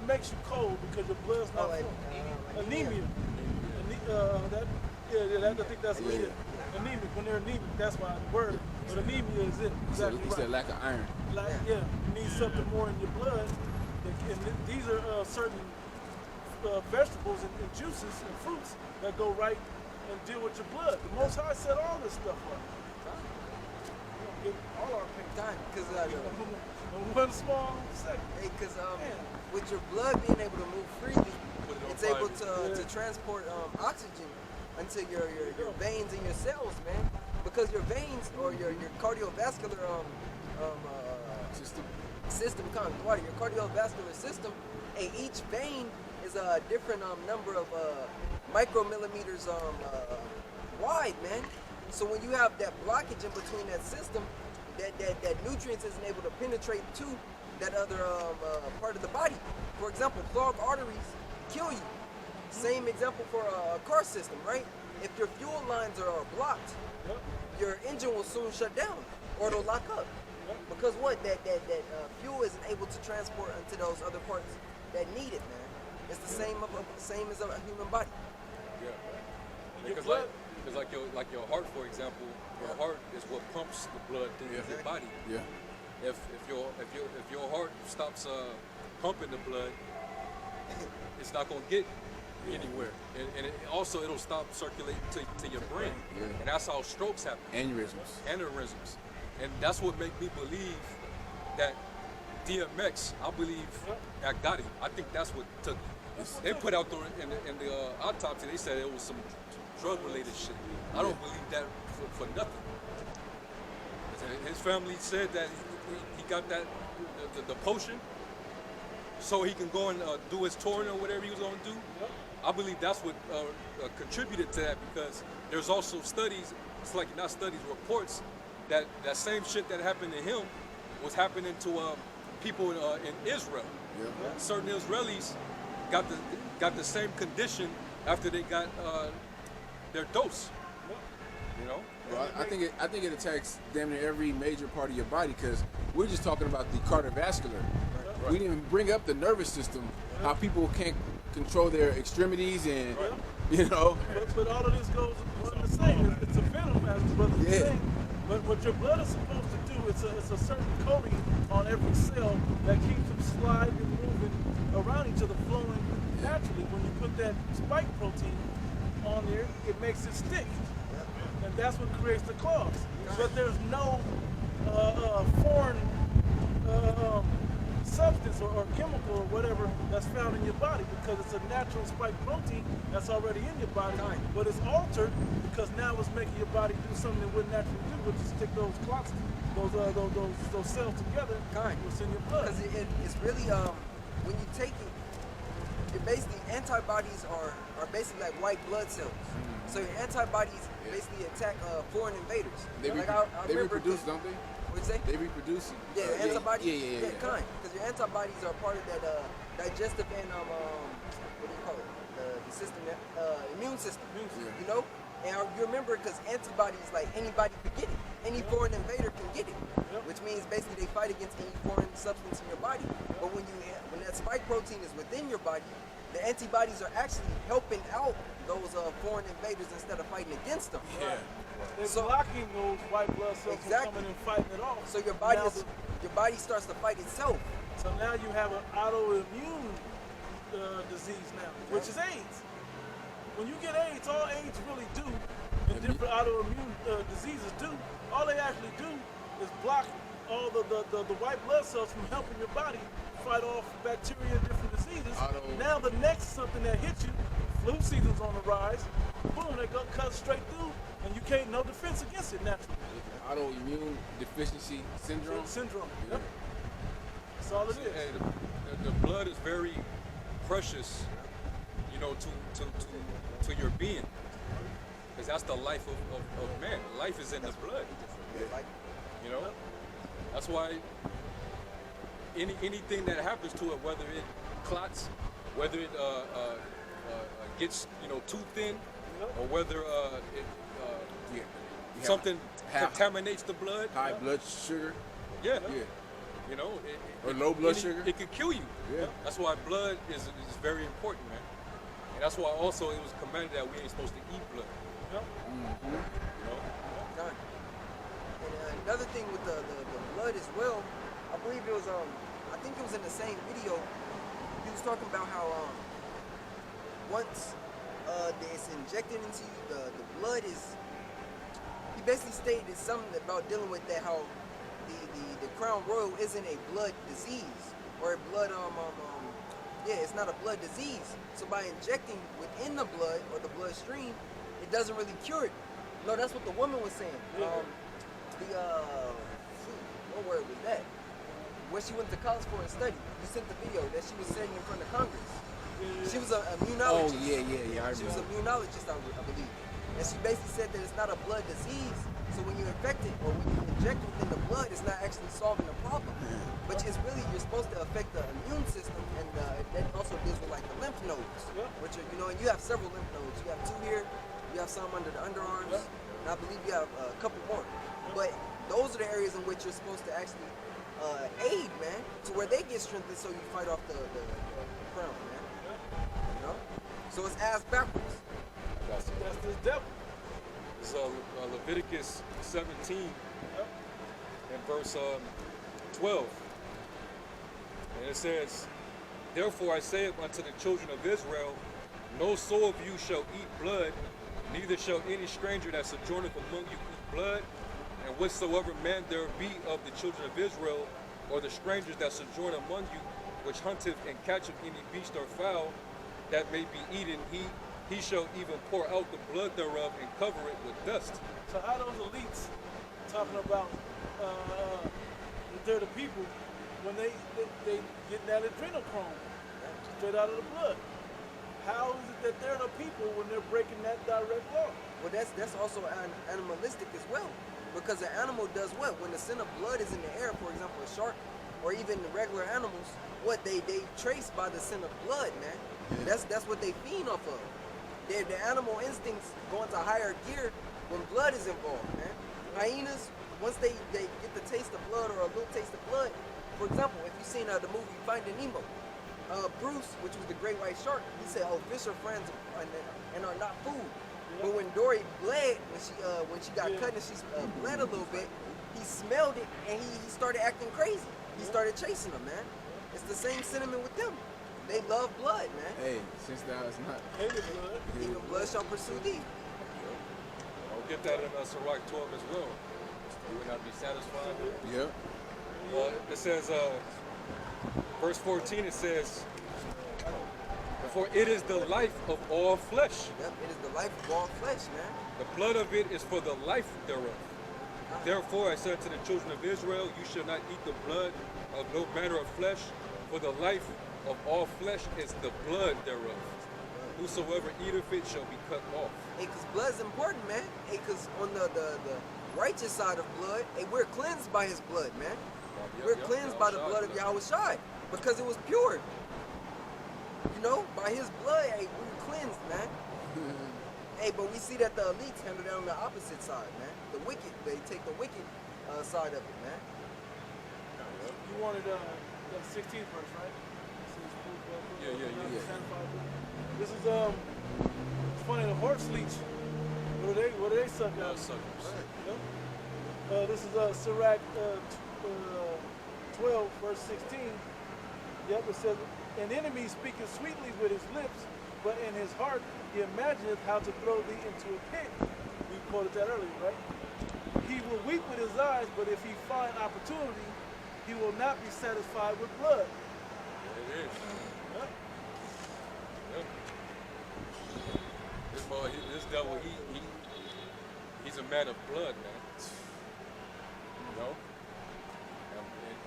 makes you cold because your blood's not full. Anemia. I think that's anemia. Anemic, when they're anemic, that's why the word. But anemia is it. Exactly He said lack of iron. You need something more in your blood. And these are certain vegetables and juices and fruits that go right and deal with your blood. The Most High set all this stuff up. Give all our pain. Because one small second. Hey, because with your blood being able to move freely, it's able to transport oxygen into your veins and your cells, man. Because your veins or your cardiovascular system, your cardiovascular system, each vein is a different number of micromillimeters wide, man. So when you have that blockage in between that system, that nutrients isn't able to penetrate to that other part of the body. For example, clogged arteries kill you. Same example for a car system, right? If your fuel lines are blocked, your engine will soon shut down or it'll lock up. Because what? That fuel isn't able to transport into those other parts that need it, man. It's the same as a human body. Yeah. Because like your heart, for example, your heart is what pumps the blood through your body. Yeah. If your heart stops pumping the blood, it's not gonna get anywhere, and it'll stop circulating to your brain, and that's how strokes happen. Aneurysms, and that's what make me believe that DMX. I believe that got it. I think that's what took it. They put out in the autopsy. They said it was some drug-related shit. I don't believe that for nothing. His family said that he got that the potion so he can go and do his touring or whatever he was going to do. I believe that's what contributed to that, because there's also studies, it's like not studies, reports that same shit that happened to him was happening to people in Israel. Certain Israelis got the same condition after they got their dose. You know. Well, I think it attacks damn near every major part of your body, because we're just talking about the cardiovascular. Right. We didn't even bring up the nervous system, how people can't control their extremities and you know. But all of this goes one the same. It's a venom, as the brother was saying. But what your blood is supposed to do, it's a certain coating on every cell that keeps them sliding and moving around each other, flowing naturally. When you put that spike protein on there, it makes it stick. And that's what creates the clogs. But there's no foreign substance or chemical or whatever that's found in your body, because it's a natural spike protein that's already in your body. But it's altered because now it's making your body do something it wouldn't naturally do, which is stick those clots, those cells together. What's in your blood? Because it's really when you take it, basically antibodies are basically like white blood cells. So your antibodies basically attack foreign invaders. They reproduce, don't they? What'd you say? They reproduce. Yeah, antibodies. Yeah, kind. Because your antibodies are part of that digestive and what do you call it? The system, immune system. You know. And you remember, because antibodies, like anybody could get it. Any foreign invader can get it, which means basically they fight against any foreign substance in your body. But when that spike protein is within your body, the antibodies are actually helping out those foreign invaders instead of fighting against them. They're blocking those white blood cells from coming and fighting it off. So your body starts to fight itself. So now you have an autoimmune disease now, which is AIDS. When you get AIDS, all AIDS really do, and different autoimmune diseases do, all they actually do is block all the white blood cells from helping your body fight off bacteria and different diseases. Now the next something that hits you, flu season's on the rise, boom, they go cut straight through, and you can't, no defense against it naturally. Autoimmune deficiency syndrome? Yep. That's all it is. Hey, the blood is very precious, you know, to your being, because that's the life of man. Life is in the blood. You know, that's why anything that happens to it, whether it clots, whether it gets, you know, too thin, or whether something contaminates the blood. High blood sugar. Yeah. You know, Or low blood sugar. It could kill you. Yeah. That's why blood is very important, man. And that's why also it was commanded that we ain't supposed to eat blood. Yep. You know? Done. And another thing with the blood as well, I believe it was I think it was in the same video. He was talking about how once it's injected into you, the blood is. He basically stated something about dealing with that, how the Crown Royal isn't a blood disease or a blood it's not a blood disease. So by injecting within the blood or the bloodstream, it doesn't really cure it. No, that's what the woman was saying. Yeah. What word was that? When she went to college for a study, you sent the video that she was sitting in front of Congress. She was an immunologist. Oh yeah. She was an immunologist, I believe. And she basically said that it's not a blood disease. So when you infect it or when you inject it within the blood, it's not actually solving the problem. But it's really, you're supposed to affect the immune system, and that also deals with like the lymph nodes, which are, you know, and you have several lymph nodes. You have 2 here, you have some under the underarms, and I believe you have a couple more. But those are the areas in which you're supposed to actually aid, man, to where they get strengthened so you fight off the crown, man. You know? So it's ass backwards. That's this devil. It's Leviticus 17 and verse 12. And it says, "Therefore I say unto the children of Israel, no soul of you shall eat blood, neither shall any stranger that sojourneth among you eat blood. And whatsoever man there be of the children of Israel, or the strangers that sojourn among you, which hunteth and catcheth any beast or fowl, that may be eaten, he shall even pour out the blood thereof and cover it with dust." So how those elites talking about that they're the people when they get that adrenochrome straight out of the blood? How is it that they're the people when they're breaking that direct law? Well, that's also animalistic as well, because the animal does what? When the scent of blood is in the air, for example, a shark or even the regular animals, what they trace by the scent of blood, man. That's what they feed off of. The animal instincts go into higher gear when blood is involved, man. Hyenas, once they get the taste of blood or a little taste of blood, for example, if you've seen the movie Finding Nemo, Bruce, which was the great white shark, he said, "Oh, fish are friends and are not food." But when Dory bled, when she got cut and she bled a little bit, he smelled it and he started acting crazy. He started chasing them, man. It's the same sentiment with them. They love blood, man. Hey, since thou is not Hated blood. Even blood shall pursue thee. I'll get that in Sirach 12 as well. You would not be satisfied. Yep. It says, verse 14, it says, "For it is the life of all flesh. Yep, it is the life of all flesh, man. The blood of it is for the life thereof. Therefore I said to the children of Israel, you shall not eat the blood of no manner of flesh, for the life of all flesh is the blood thereof. Whosoever eateth it shall be cut off." Hey, because blood's important, man. Hey, because on the righteous side of blood, hey, we're cleansed by his blood, man. We're cleansed by the blood of Yahweh Shai because it was pure. You know, by his blood, hey, we're cleansed, man. Hey, but we see that the elites handle that on the opposite side, man. The wicked, they take the wicked side of it, man. You wanted the 16th verse, right? Yeah. This is it's funny, the horse leech. What do they suck out? Suckers. This is Sirach 12 verse 16. Yep, it says, "An enemy speaketh sweetly with his lips, but in his heart he imagineth how to throw thee into a pit." We quoted that earlier, right? "He will weep with his eyes, but if he find opportunity, he will not be satisfied with blood." It is. Yep. Yep. This devil, he's a man of blood, man. You know?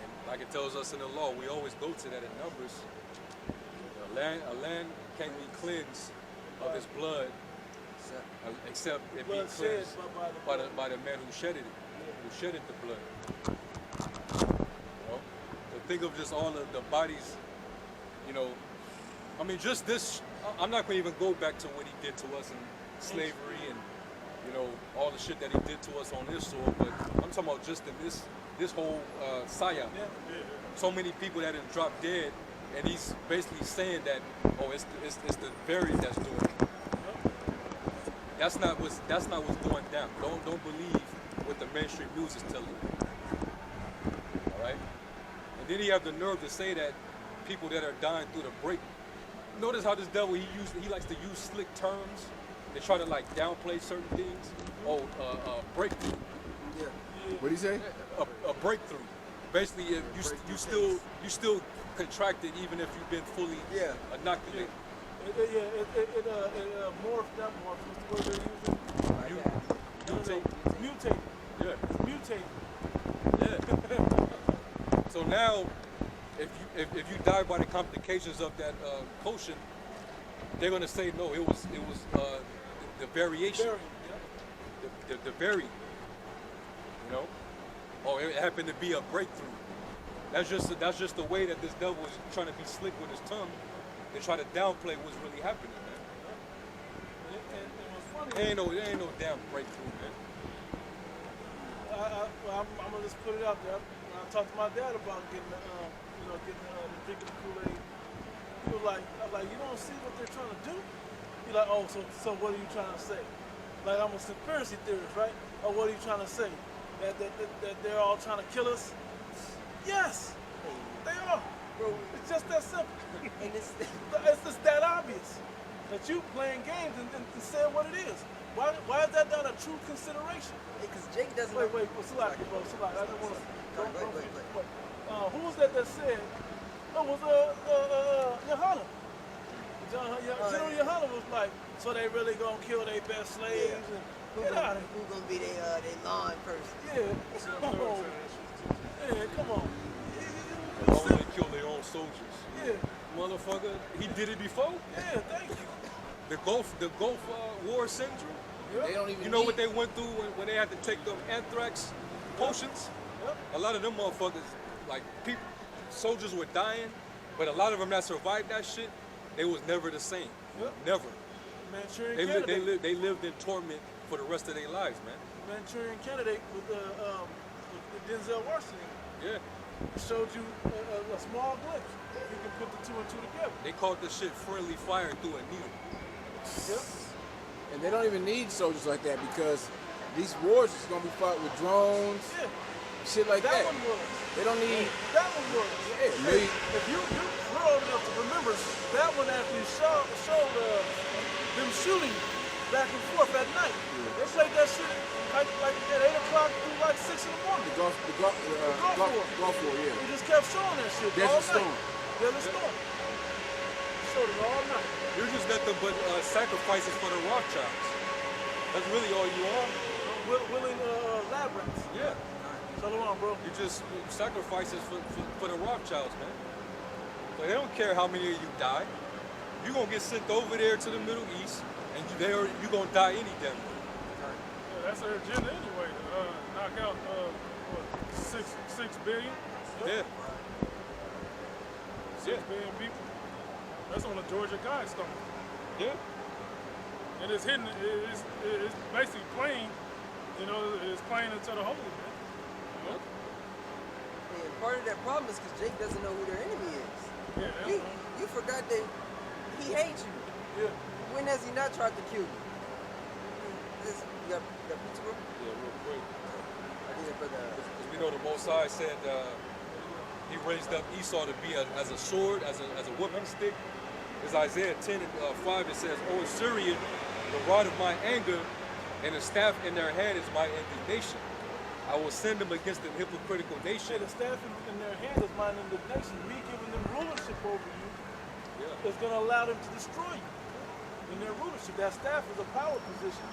And like it tells us in the law, we always go to that in Numbers. A land can't be cleansed of his blood except it be Blood shed cleansed by the man who shedded it, who shedded the blood. You know? So think of just all of the bodies, you know. I mean, just this, I'm not going to even go back to what he did to us in slavery and, you know, all the shit that he did to us on this soil, but I'm talking about just in this this whole psyop. Yeah. So many people that have dropped dead, and he's basically saying that, oh, it's the variant that's doing it. That's not what's going down. Don't believe what the mainstream news is telling you. All right. And then he have the nerve to say that people that are dying through the break. Notice how this devil he likes to use slick terms. They try to like downplay certain things. Oh, breakthrough. Yeah. What do you say? A breakthrough. Basically, if you still contracted even if you've been fully inoculated. It morphed, not morphed. What's the word they're using? Mutated. Yeah. Mutated. Yeah. So now, if you die by the complications of that potion, they're gonna say no. It was the variation. The variant. You know. Oh, it happened to be a breakthrough. That's just the way that this devil is trying to be slick with his tongue. They try to downplay what's really happening, man. And what's funny, There ain't no damn breakthrough, man. I'm gonna just put it out there. When I talked to my dad about getting the drinking the Kool-Aid, he was like, you don't see what they're trying to do? He's like, oh, so what are you trying to say? Like, I'm a conspiracy theorist, right? Or what are you trying to say? That they're all trying to kill us? Yes, they are. Bro, it's just that simple. And it's just that obvious that you playing games and saying what it is. Why is that not a true consideration? because Jake doesn't. Wait, I just want to. Go ahead. Who was that said? It was Yohana. General Yohana was like, so they really gonna kill their best slaves and get out of here. Who's gonna be their lawn person? Yeah, come on. Yeah, come on. Why would they kill their own soldiers? Yeah, Motherfucker, he did it before. yeah, thank you. The Gulf War syndrome. They don't even. You know what they went through when they had to take them anthrax potions? Yep. A lot of them motherfuckers, like people, soldiers were dying, but a lot of them that survived that shit, they was never the same. Yep. Never. Manchurian candidate. They lived in torment for the rest of their lives, man. Manchurian candidate with Denzel Washington. Yeah. It showed you a small glimpse. You can put the two and two together. They called this shit friendly fire through a needle. Yep. And they don't even need soldiers like that because these wars is gonna be fought with drones, Yeah. shit like That that. one was. They don't need. That one was. Yeah, Hey, if we're old enough to remember, that one actually showed them shooting back and forth at night. They played that shit like at 8 o'clock through like 6 in the morning. The Gulf War, yeah. We just kept showing that shit Desert all night. Storm. Desert Storm. Showed it all night. You're just nothing but sacrifices for the Rothschilds. That's really all you are. Willing labyrinths. Yeah. Shalom, bro. You just sacrifices for the Rothschilds, man. So they don't care how many of you die. You're going to get sent over there to the Middle East, and you're going to die any damn way. Yeah, that's their agenda anyway. Knock out what, 6 billion? Yeah. 6 billion people. That's on the Georgia Guidestone. Yeah. And it's hidden, it's basically plain, it's plain into the holy, man. And part of that problem is because Jake doesn't know who their enemy is. Yeah, they don't know. You forgot that he hates you. Yeah. When has he not tried to kill you? You got pizza, bro? Yeah, real quick. I need it for the. Because we know the Most High said he raised up Esau to be as a sword, as a whipping stick. It's Isaiah 10 and 5. It says, "O Assyrian, the rod of my anger, and the staff in their hand is my indignation. I will send them against an hypocritical nation." The staff in their hand is mine indignation. Me giving them rulership over you is going to allow them to destroy you. In their rulership, that staff is a power position.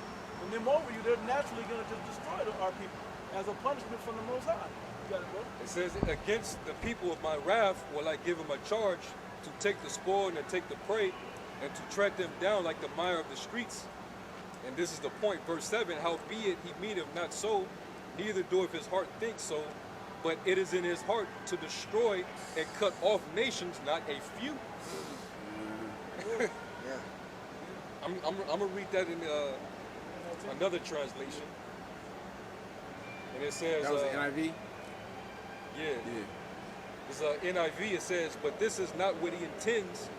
And them over you, they're naturally going to just destroy our people as a punishment from the Most High. You got it, bro? It says, "Against the people of my wrath will I give them a charge to take the spoil and to take the prey and to tread them down like the mire of the streets." And this is the point, verse 7, "Howbeit he meaneth not so, neither doeth his heart think so, but it is in his heart to destroy and cut off nations, not a few." Yeah. I'm gonna read that in another translation. And it says, That was the NIV. Yeah. Yeah. It's NIV. It says, "But this is not what he intends